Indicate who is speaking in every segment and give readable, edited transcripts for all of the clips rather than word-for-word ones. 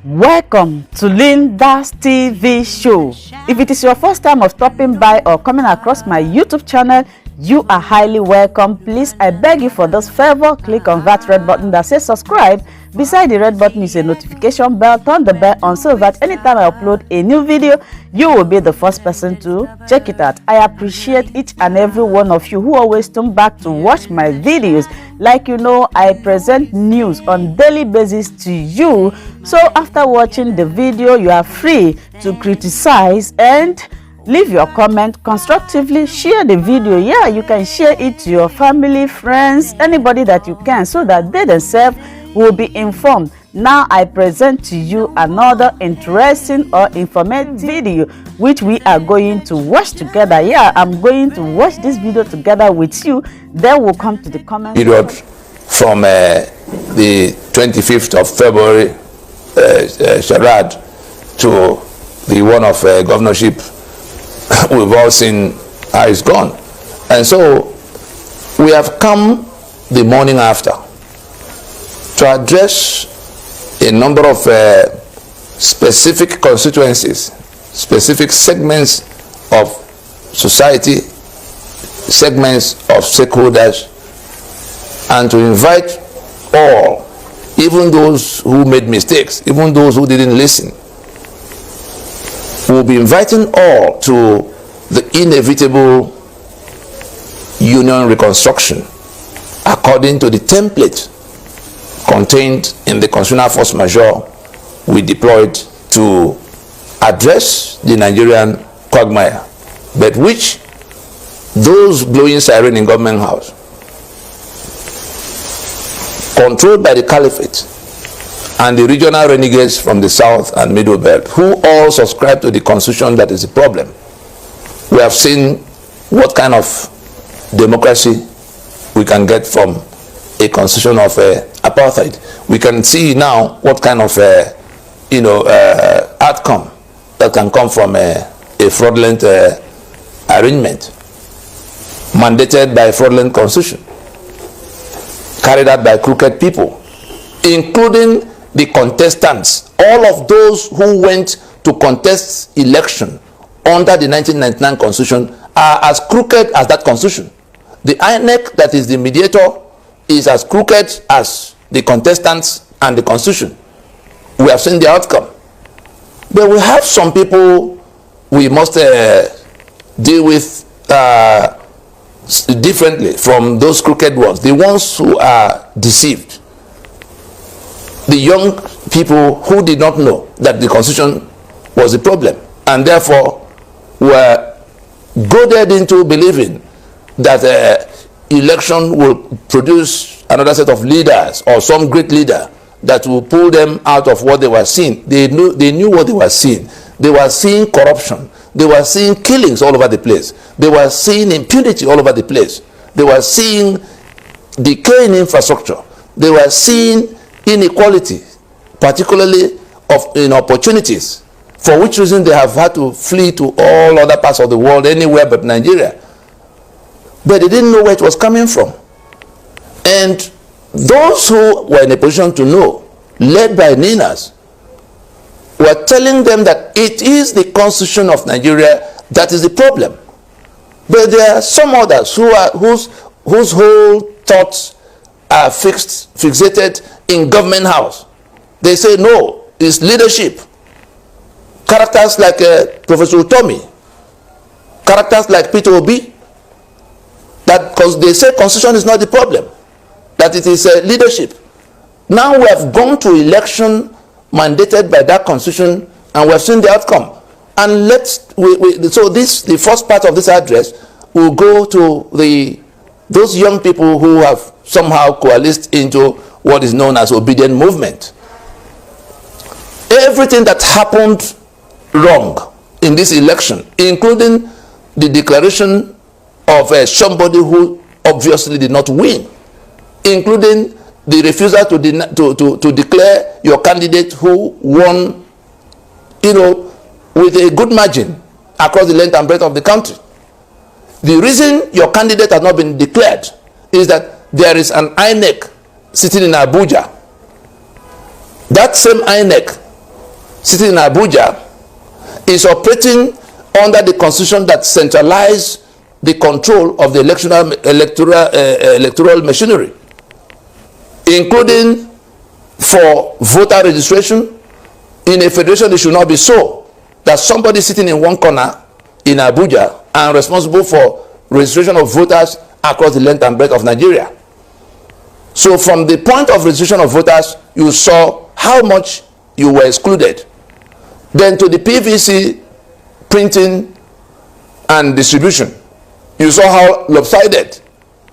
Speaker 1: Welcome to Linda's TV show. If it is your first time of stopping by or coming across my YouTube channel, you are highly welcome. Please, I beg you for this favor, click on that red button that says subscribe. Beside the red button is a notification bell. Turn the bell on so that anytime I upload a new video, you will be the first person to check it out. I appreciate each and every one of you who always come back to watch my videos. Like you know, I present news on daily basis to you. So after watching the video, you are free to criticize and leave your comment constructively. Share the video. Yeah, you can share it to your family, friends, anybody that you can, so that they themselves will be informed. Now I present to you another interesting or informative video which we are going to watch together. Yeah, I'm going to watch this video together with you. Then we'll come to the comment
Speaker 2: period from the 25th of February charade to the one of governorship. We've all seen how it's gone. And so we have come the morning after to address a number of specific constituencies, specific segments of society, segments of stakeholders, and to invite all, even those who made mistakes, even those who didn't listen. We'll be inviting all to the inevitable union reconstruction according to the template contained in the constitutional force majeure we deployed to address the Nigerian quagmire, but which those blowing siren in government house, controlled by the caliphate and the regional renegades from the south and middle belt, who all subscribe to the constitution that is the problem. We have seen what kind of democracy we can get from a constitution of apartheid. We can see now what kind of outcome that can come from a fraudulent arrangement mandated by a fraudulent constitution, carried out by crooked people, including the contestants. All of those who went to contest election under the 1999 constitution are as crooked as that constitution. The INEC, that is the mediator, is as crooked as the contestants and the constitution. We have seen the outcome. But we have some people we must deal with differently from those crooked ones, the ones who are deceived, the young people who did not know that the constitution was the problem and therefore were goaded into believing that election will produce another set of leaders or some great leader that will pull them out of what they were seeing. They knew what they were seeing. They were seeing corruption. They were seeing killings all over the place. They were seeing impunity all over the place. They were seeing decaying infrastructure. They were seeing inequality, particularly in opportunities, for which reason they have had to flee to all other parts of the world, anywhere but Nigeria. But they didn't know where it was coming from. And those who were in a position to know, led by Ninas, were telling them that it is the constitution of Nigeria that is the problem. But there are some others whose whole thoughts are fixated in government house. They say no, it's leadership. Characters like Professor Utomi, characters like Peter Obi, that because they say constitution is not the problem, that it is leadership. Now we have gone to election mandated by that constitution and we have seen the outcome. And so the first part of this address will go to those young people who have somehow coalesced into what is known as obedient movement. Everything that happened wrong in this election, including the declaration of somebody who obviously did not win, including the refusal to declare your candidate who won, with a good margin across the length and breadth of the country. The reason your candidate has not been declared is that there is an INEC sitting in Abuja. That same INEC sitting in Abuja is operating under the constitution that centralized the control of the electoral machinery, including for voter registration. In a federation, it should not be so that somebody sitting in one corner in Abuja and responsible for registration of voters across the length and breadth of Nigeria. So from the point of registration of voters, you saw how much you were excluded. Then to the PVC printing and distribution, you saw how lopsided,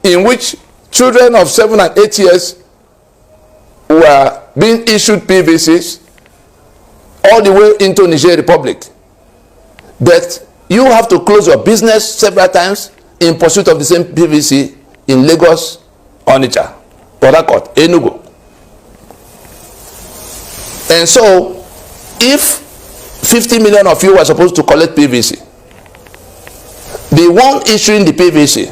Speaker 2: in which children of 7 and 8 years were being issued PVCs all the way into Niger Republic. But you have to close your business several times in pursuit of the same PVC in Lagos, Onitsha, Port Harcourt, Enugu. And so, if 50 million of you were supposed to collect PVC, the one issuing the PVC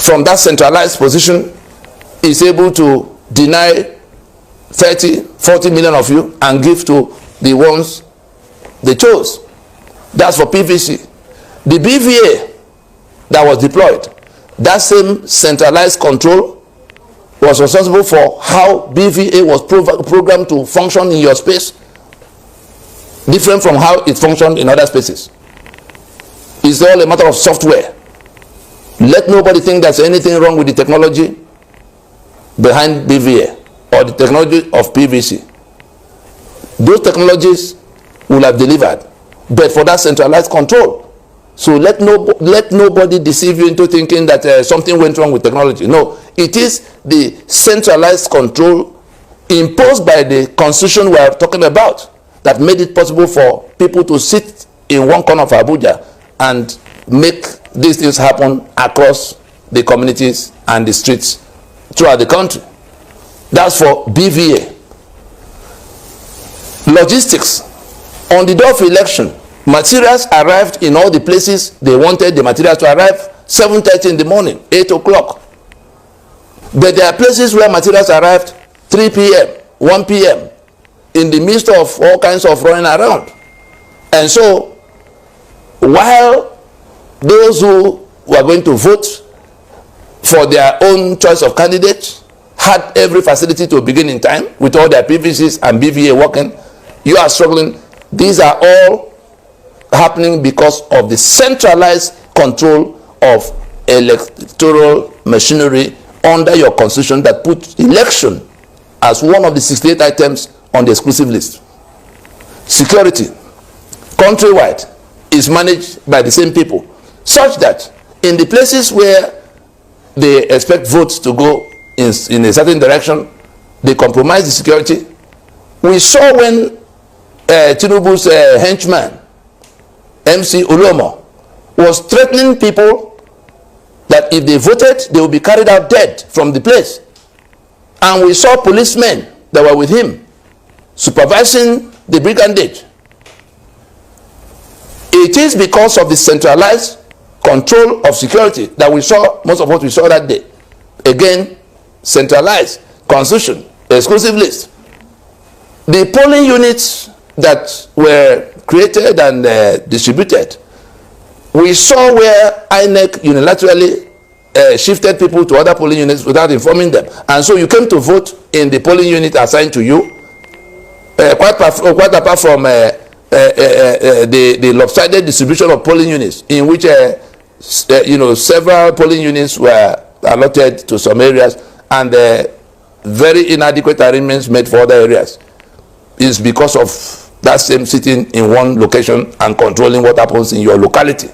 Speaker 2: from that centralized position is able to deny 30, 40 million of you and give to the ones they chose. That's for PVC. The BVA that was deployed, that same centralized control was responsible for how BVA was programmed to function in your space, different from how it functioned in other spaces. It's all a matter of software. Let nobody think there's anything wrong with the technology behind BVA or the technology of PVC. Those technologies will have delivered, but for that centralized control. So let nobody deceive you into thinking that something went wrong with technology. No, it is the centralized control imposed by the constitution we are talking about that made it possible for people to sit in one corner of Abuja and make these things happen across the communities and the streets throughout the country. That's for BVA. Logistics. On the day of election, materials arrived in all the places they wanted the materials to arrive, 7:30 in the morning, 8 o'clock. But there are places where materials arrived 3 p.m., 1 p.m., in the midst of all kinds of running around. And so, while those who were going to vote for their own choice of candidates had every facility to begin in time with all their PVCs and BVA working, you are struggling. These are all happening because of the centralized control of electoral machinery under your constitution that put election as one of the 68 items on the exclusive list. Security, countrywide, is managed by the same people, such that in the places where they expect votes to go in a certain direction, they compromise the security. We saw when Tinubu's henchman, MC Olomo, was threatening people that if they voted, they would be carried out dead from the place. And we saw policemen that were with him supervising the brigandage. It is because of the centralized control of security that we saw most of what we saw that day. Again, centralized, constitution, exclusive list. The polling units that were created and distributed, we saw where INEC unilaterally shifted people to other polling units without informing them. And so you came to vote in the polling unit assigned to you, quite apart from the lopsided distribution of polling units, in which several polling units were allotted to some areas and very inadequate arrangements made for other areas. Is because of that same sitting in one location and controlling what happens in your locality.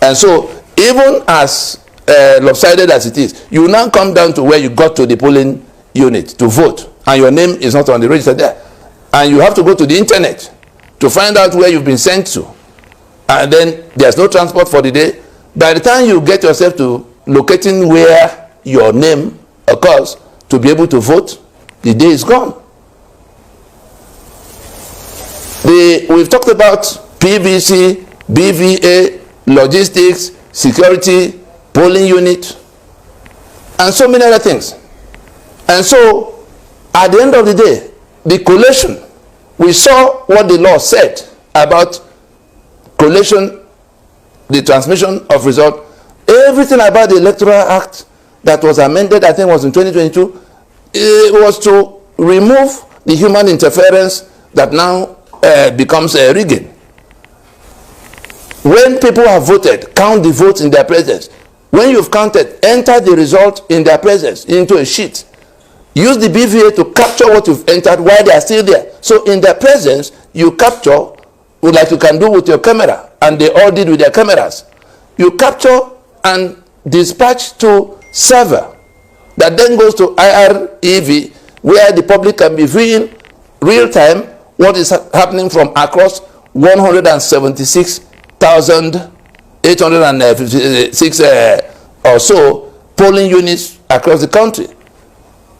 Speaker 2: And so, even as lopsided as it is, you now come down to where you got to the polling unit to vote, and your name is not on the register there. And you have to go to the internet to find out where you've been sent to. And then there's no transport for the day. By the time you get yourself to locating where your name occurs to be able to vote, the day is gone. We've talked about PVC, BVA, logistics, security, polling unit, and so many other things. And so, at the end of the day, the collation we saw what the law said about collation, the transmission of result. Everything about the Electoral Act that was amended, I think was in 2022, it was to remove the human interference that now becomes rigging. When people have voted, count the votes in their presence. When you've counted, enter the result in their presence into a sheet. Use the BVA to capture what you've entered while they are still there. So in their presence, you capture, like you can do with your camera, and they all did with their cameras. You capture and dispatch to server that then goes to IREV, where the public can be viewing real time what is happening from across 176,856 or so polling units across the country.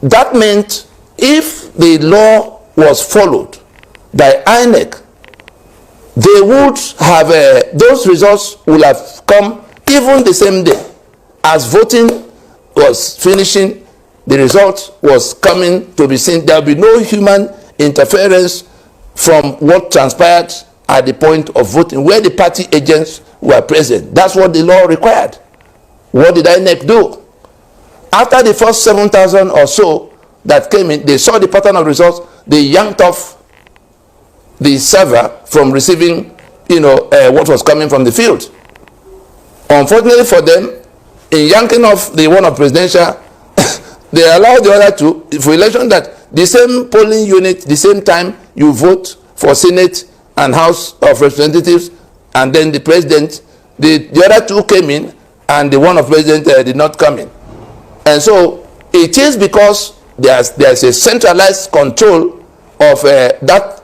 Speaker 2: That meant if the law was followed by INEC, they would have, those results would have come even the same day. As voting was finishing, the result was coming to be seen. There will be no human interference from what transpired at the point of voting, where the party agents were present. That's what the law required. What did INEC do? After the first 7,000 or so that came in, they saw the pattern of results, they yanked off the server from receiving, what was coming from the field. Unfortunately for them, in yanking off the one of presidential, they allowed the other two for election that the same polling unit, the same time you vote for Senate and House of Representatives, and then the president, the other two came in, and the one of president did not come in. And so it is because there's a centralized control of that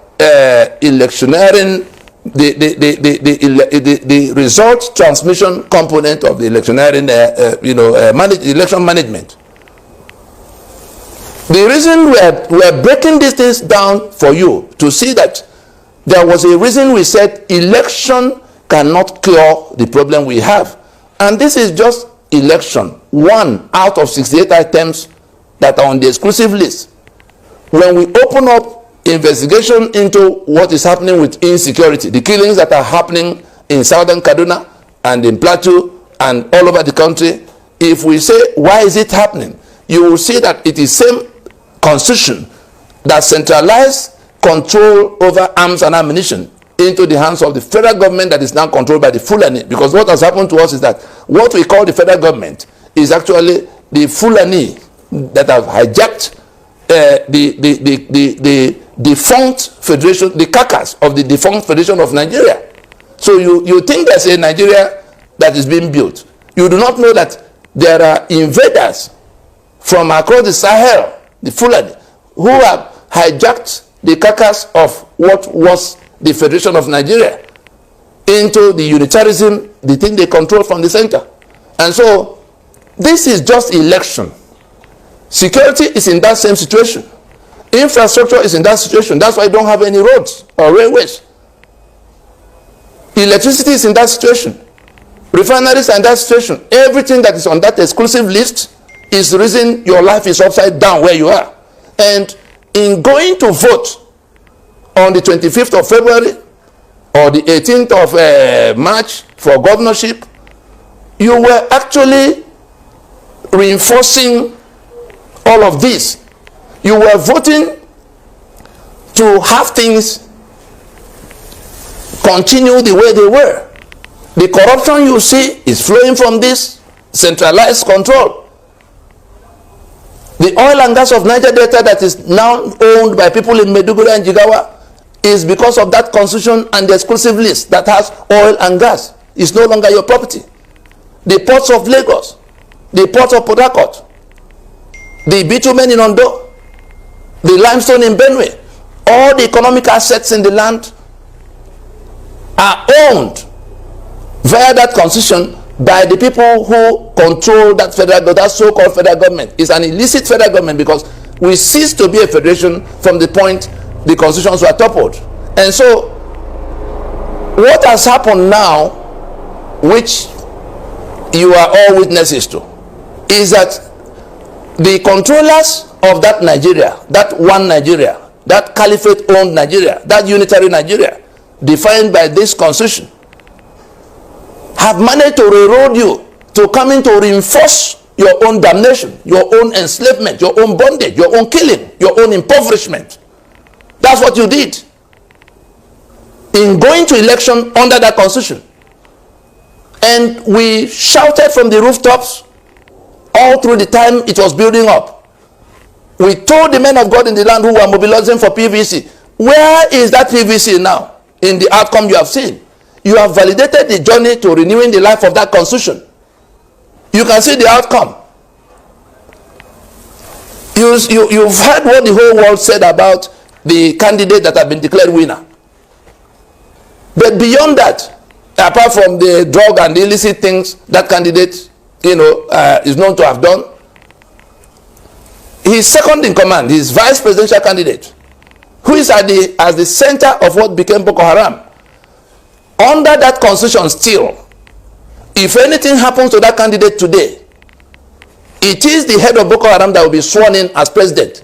Speaker 2: electioneering, the result transmission component of the electioneering, election management. The reason we're breaking these things down for you to see that there was a reason we said election cannot cure the problem we have. And this is just election, one out of 68 items that are on the exclusive list. When we open up investigation into what is happening with insecurity, the killings that are happening in southern Kaduna and in Plateau and all over the country, if we say, why is it happening? You will see that it is same constitution that centralized control over arms and ammunition into the hands of the federal government that is now controlled by the Fulani. Because what has happened to us is that what we call the federal government is actually the Fulani that have hijacked the defunct federation, the carcass of the defunct Federation of Nigeria. So you think there's a Nigeria that is being built. You do not know that there are invaders from across the Sahel, the Fulani, who have hijacked the carcass of what was the Federation of Nigeria into the unitarism, the thing they control from the center. And so this is just election. Security is in that same situation. Infrastructure is in that situation. That's why you don't have any roads or railways. Electricity is in that situation. Refineries are in that situation. Everything that is on that exclusive list is the reason your life is upside down where you are. And in going to vote on the 25th of February or the 18th of March for governorship, you were actually reinforcing all of this. You were voting to have things continue the way they were. The corruption you see is flowing from this centralized control. The oil and gas of Niger Delta that is now owned by people in Maiduguri and Jigawa is because of that constitution and the exclusive list that has oil and gas. It's no longer your property. The ports of Lagos, the port of Port Harcourt, the bitumen in Ondo, the limestone in Benue, all the economic assets in the land are owned via that constitution by the people who control that that so-called federal government. It's an illicit federal government because we ceased to be a federation from the point the constitutions were toppled. And so what has happened now, which you are all witnesses to, is that the controllers of that Nigeria, that one Nigeria, that that caliphate-owned Nigeria, that unitary Nigeria, defined by this constitution, have managed to railroad you to come in to reinforce your own damnation, your own enslavement, your own bondage, your own killing, your own impoverishment. That's what you did in going to election under that constitution. And we shouted from the rooftops all through the time it was building up. We told the men of God in the land who were mobilizing for PVC, where is that PVC now in the outcome you have seen? You have validated the journey to renewing the life of that constitution. You can see the outcome. You've heard what the whole world said about the candidate that have been declared winner. But beyond that, apart from the drug and the illicit things that candidate, is known to have done, his second in command, his vice presidential candidate, who is at the center of what became Boko Haram, under that constitution still, if anything happens to that candidate today, it is the head of Boko Haram that will be sworn in as president.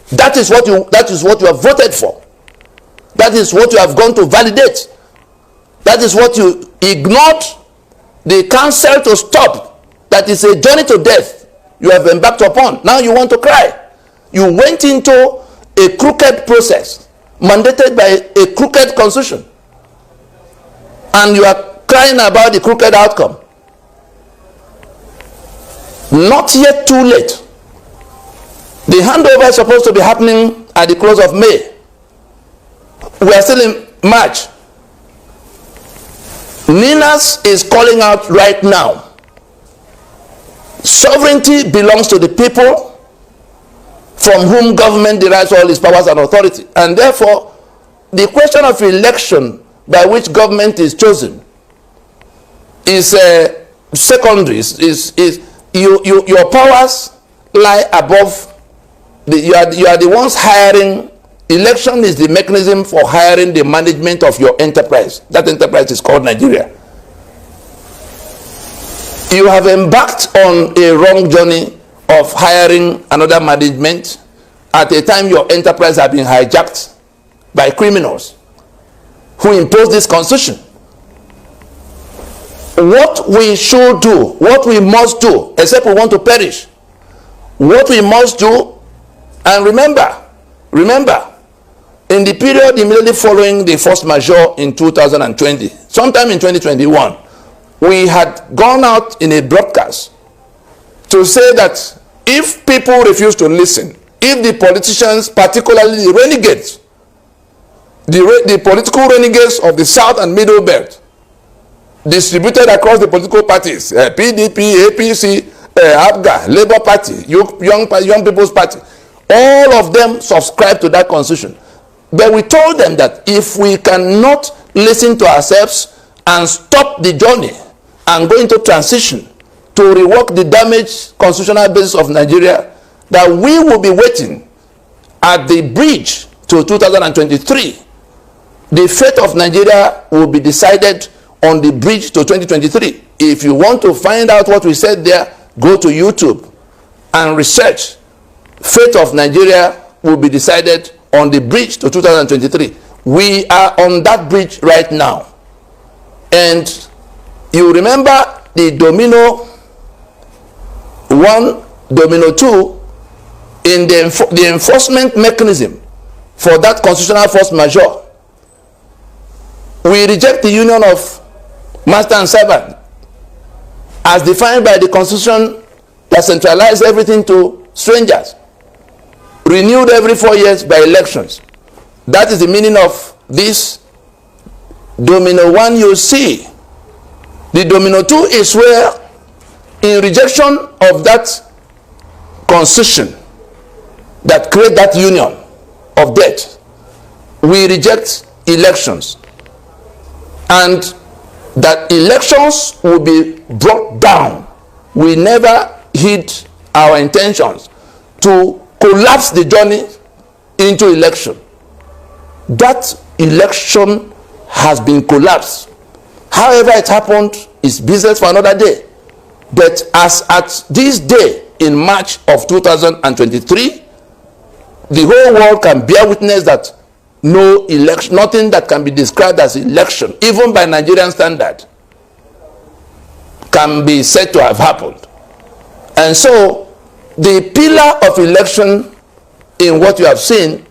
Speaker 2: That is what you have voted for. That is what you have gone to validate. That is what you ignored the counsel to stop. That is a journey to death you have embarked upon. Now you want to cry. You went into a crooked process mandated by a crooked constitution, and you are crying about the crooked outcome. Not yet too late. The handover is supposed to be happening at the close of May. We are still in March. Ninas is calling out right now. Sovereignty belongs to the people, from whom government derives all its powers and authority. And therefore, the question of election by which government is chosen is secondary. Your powers lie above. You are the ones hiring. Election is the mechanism for hiring the management of your enterprise. That enterprise is called Nigeria. You have embarked on a wrong journey of hiring another management at a time your enterprise has been hijacked by criminals who imposed this constitution. What we should do, what we must do, except we want to perish, what we must do, and remember, in the period immediately following the force majeure in 2020, sometime in 2021, we had gone out in a broadcast to say that if people refuse to listen, if the politicians, particularly the renegades, the political renegades of the South and Middle Belt, distributed across the political parties, PDP, APC, ABGA, Labour Party, Young People's Party, all of them subscribe to that constitution. But we told them that if we cannot listen to ourselves and stop the journey and go into transition to rework the damaged constitutional basis of Nigeria, that we will be waiting at the bridge to 2023. The fate of Nigeria will be decided on the bridge to 2023. If you want to find out what we said there, go to YouTube and research. Fate of Nigeria will be decided on the bridge to 2023. We are on that bridge right now. And you remember the domino 1, domino 2, in the enforcement mechanism for that constitutional force majeure. We reject the union of master and servant as defined by the constitution that centralized everything to strangers, renewed every 4 years by elections. That is the meaning of this domino 1 you see. The domino 2 is where, in rejection of that constitution that create that union of death, we reject elections, and that elections will be brought down. We never hid our intentions to collapse the journey into election. That election has been collapsed. However it happened is business for another day. But as at this day in March of 2023, the whole world can bear witness that no election, nothing that can be described as election, even by Nigerian standard, can be said to have happened. And so the pillar of election in what you have seen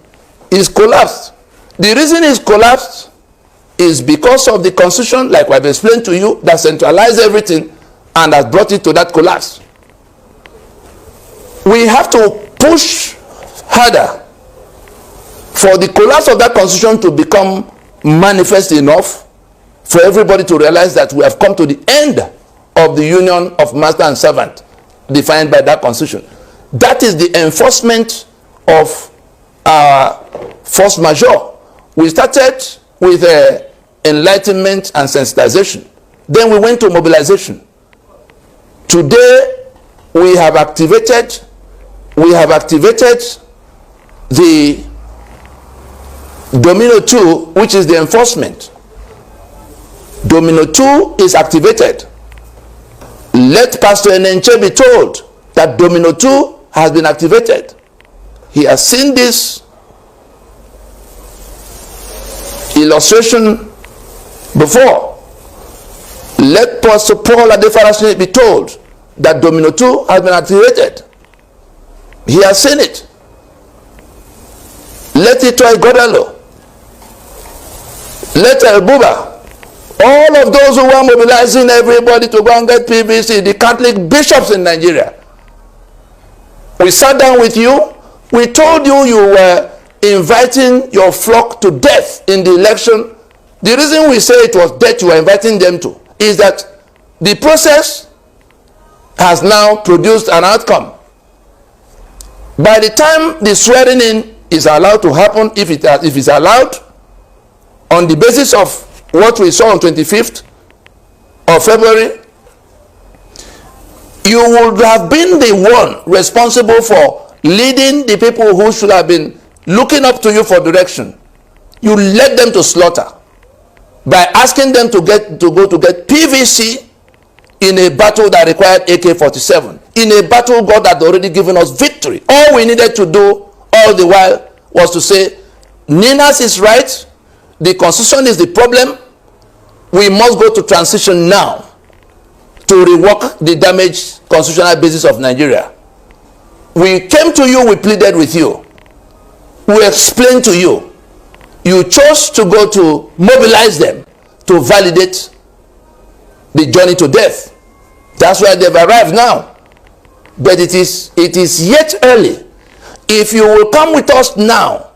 Speaker 2: is collapsed. The reason it's collapsed is because of the constitution, like I've explained to you, that centralized everything and has brought it to that collapse. We have to push harder for the collapse of that constitution to become manifest enough for everybody to realize that we have come to the end of the union of master and servant defined by that constitution. That is the enforcement of our force majeure. We started with enlightenment and sensitization. Then we went to mobilization. Today we have activated the Domino 2, which is the enforcement. Domino 2 is activated. Let Pastor Enenche be told that Domino 2 has been activated. He has seen this illustration before. Let Pastor Paul Adefarasini be told that Domino 2 has been activated. He has seen it. Let it try Godalo. Let El Buba. All of those who are mobilizing everybody to go and get PVC, the Catholic bishops in Nigeria. We sat down with you. We told you you were inviting your flock to death in the election. The reason we say it was death you were inviting them to is that the process has now produced an outcome. By the time the swearing in is allowed to happen, if it's allowed, on the basis of what we saw on 25th of February, you would have been the one responsible for leading the people who should have been looking up to you for direction. You led them to slaughter by asking them to go to get PVC in a battle that required AK-47, in a battle God had already given us victory. All we needed to do all the while was to say, Ninas is right, the constitution is the problem, we must go to transition now to rework the damaged constitutional basis of Nigeria. We came to you, we pleaded with you, we explained to you. You chose to go to mobilize them to validate the journey to death. That's why they've arrived now. But it is yet early. If you will come with us now,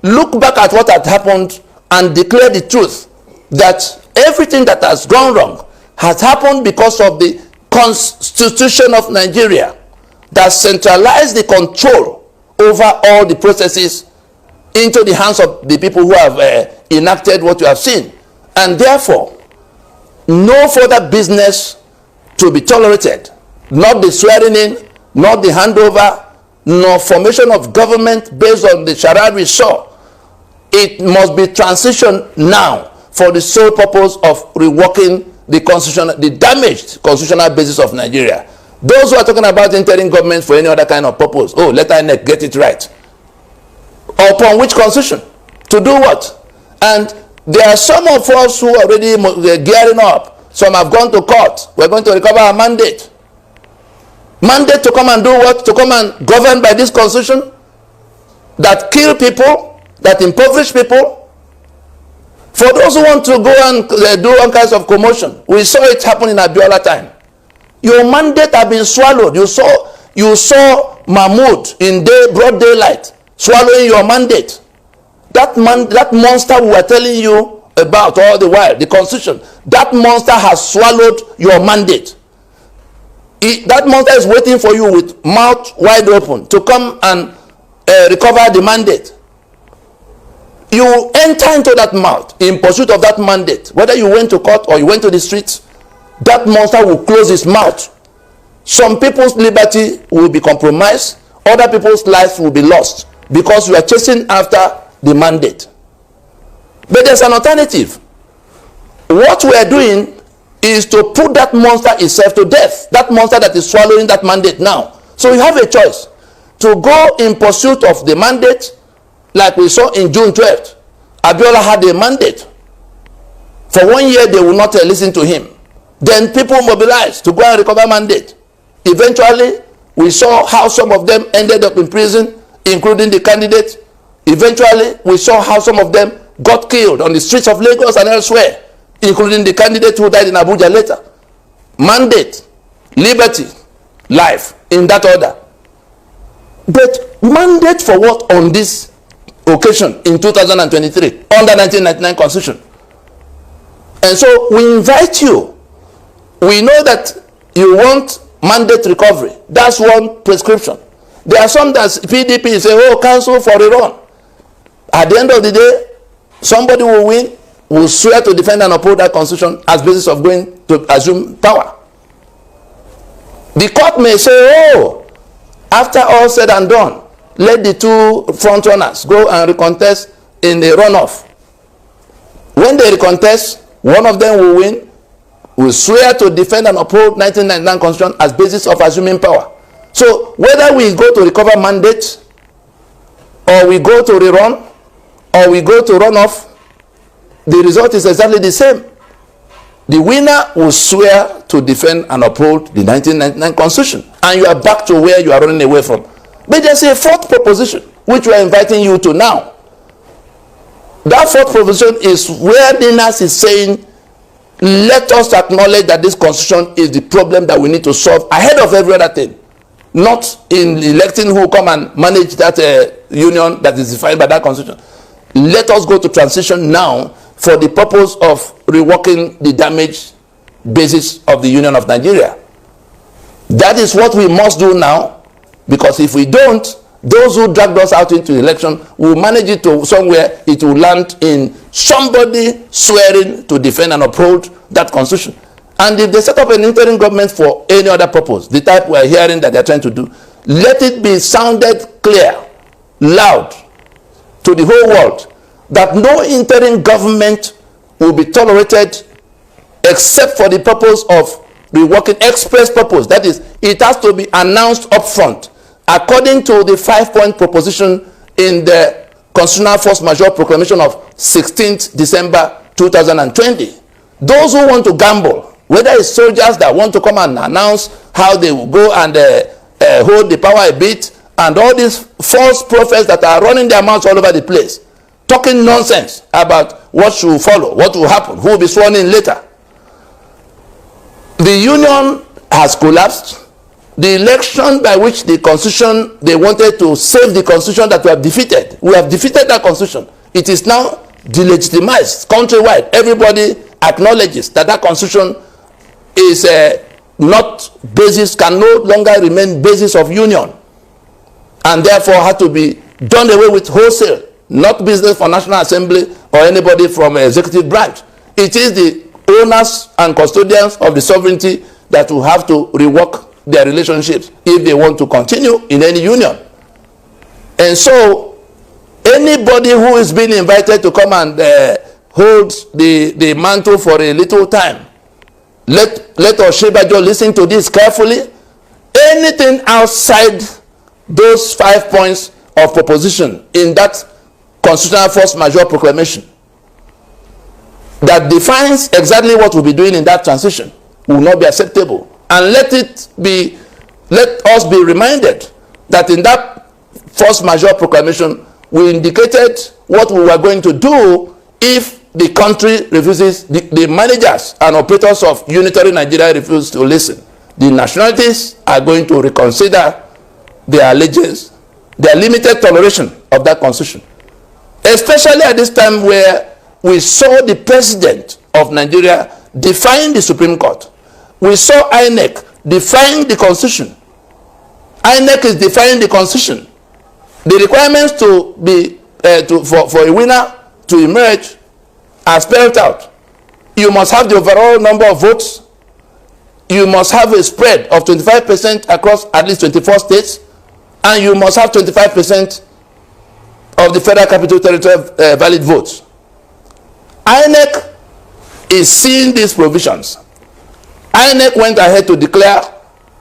Speaker 2: look back at what had happened and declare the truth that everything that has gone wrong has happened because of the Constitution of Nigeria that centralized the control over all the processes into the hands of the people who have enacted what you have seen. And therefore, no further business to be tolerated. Not the swearing in, not the handover, nor formation of government based on the charade we saw. It must be transitioned now for the sole purpose of reworking the constitutional, the damaged constitutional basis of Nigeria. Those who are talking about entering government for any other kind of purpose, oh, let INEC get it right. Upon which constitution? To do what? And there are some of us who are already gearing up. Some have gone to court. We're going to recover our mandate. Mandate to come and do what? To come and govern by this constitution that kill people, that impoverish people. For those who want to go and do all kinds of commotion, we saw it happen in Abiola time. Your mandate has been swallowed. You saw Mahmoud in broad daylight swallowing your mandate. That monster we were telling you about all the while, the constitution, that monster has swallowed your mandate. That monster is waiting for you with mouth wide open to come and recover the mandate. You enter into that mouth in pursuit of that mandate. Whether you went to court or you went to the streets, that monster will close his mouth. Some people's liberty will be compromised. Other people's lives will be lost because you are chasing after the mandate. But there's an alternative. What we are doing is to put that monster itself to death. That monster that is swallowing that mandate now. So you have a choice. to go in pursuit of the mandate, like we saw in June 12th. Abiola had a mandate. For 1 year, they will not listen to him. Then people mobilized to go and recover mandate. Eventually, we saw how some of them ended up in prison, including the candidate. Eventually, we saw how some of them got killed on the streets of Lagos and elsewhere, including the candidate who died in Abuja later. Mandate, liberty, life, in that order. But mandate for what on this occasion in 2023 under 1999 Constitution? And so we invite you. We know that you want mandate recovery. That's one prescription. There are some that PDP say, oh, cancel for a run. At the end of the day, somebody will win, will swear to defend and uphold that constitution as basis of going to assume power. The court may say, oh, after all said and done, let the two front runners go and recontest in the runoff. When they recontest, one of them will win, will swear to defend and uphold 1999 Constitution as basis of assuming power. So whether we go to recover mandate, or we go to rerun, or we go to runoff, the result is exactly the same. The winner will swear to defend and uphold the 1999 Constitution, and you are back to where you are running away from. But there's a fourth proposition, which we are inviting you to now. That fourth proposition is where Dinas is saying, let us acknowledge that this constitution is the problem that we need to solve ahead of every other thing. Not in electing who come and manage that union that is defined by that constitution. Let us go to transition now for the purpose of reworking the damaged basis of the Union of Nigeria. That is what we must do now, because if we don't, those who dragged us out into the election will manage it to somewhere, it will land in somebody swearing to defend and uphold that constitution. And if they set up an interim government for any other purpose, the type we are hearing that they are trying to do, let it be sounded clear, loud, to the whole world, that no interim government will be tolerated except for the purpose of reworking, express purpose. That is, it has to be announced upfront, according to the 5-point proposition in the Constitutional Force Majeure Proclamation of 16th December 2020. Those who want to gamble, whether it's soldiers that want to come and announce how they will go and hold the power a bit, and all these false prophets that are running their mouths all over the place, talking nonsense about what should follow, what will happen, who will be sworn in later. The union has collapsed. The election by which the constitution, they wanted to save the constitution that we have defeated. We have defeated that constitution. It is now delegitimized countrywide. Everybody acknowledges that that constitution is not basis, can no longer remain basis of union, and therefore had to be done away with wholesale, not business for National Assembly or anybody from executive branch. It is the owners and custodians of the sovereignty that will have to rework their relationships if they want to continue in any union. And so anybody who is being invited to come and hold the mantle for a little time, let Oshibajo listen to this carefully. Anything outside those 5 points of proposition in that Constitutional Force Majeure Proclamation that defines exactly what we'll be doing in that transition will not be acceptable. And let us be reminded that in that Force Majeure Proclamation, we indicated what we were going to do if the country refuses, the managers and operators of unitary Nigeria refuse to listen. The nationalities are going to reconsider their allegiance, their limited toleration of that constitution. Especially at this time where we saw the president of Nigeria defying the Supreme Court. We saw INEC defying the constitution. INEC is defying the constitution. The requirements to be for a winner to emerge are spelled out. You must have the overall number of votes. You must have a spread of 25% across at least 24 states, and you must have 25% of the Federal Capital Territory valid votes. INEC is seeing these provisions. INEC went ahead to declare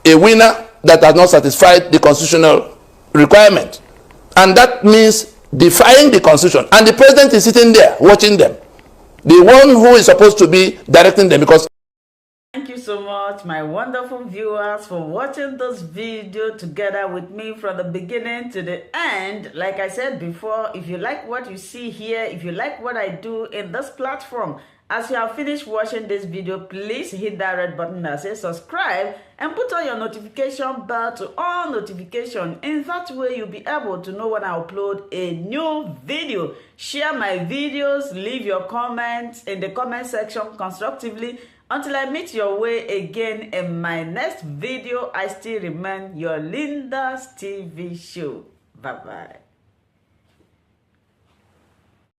Speaker 2: a winner that has not satisfied the constitutional requirement. And that means defying the constitution. And the president is sitting there watching them. The one who is supposed to be directing them, because
Speaker 1: thank you so much, my wonderful viewers, for watching this video together with me from the beginning to the end. Like I said before, if you like what you see here, if you like what I do in this platform, as you have finished watching this video, please hit that red button that says subscribe and put on your notification bell to all notification. In that way, you'll be able to know when I upload a new video. Share my videos, leave your comments in the comment section constructively. Until I meet your way again in my next video, I still remain your Linda's TV show. Bye-bye.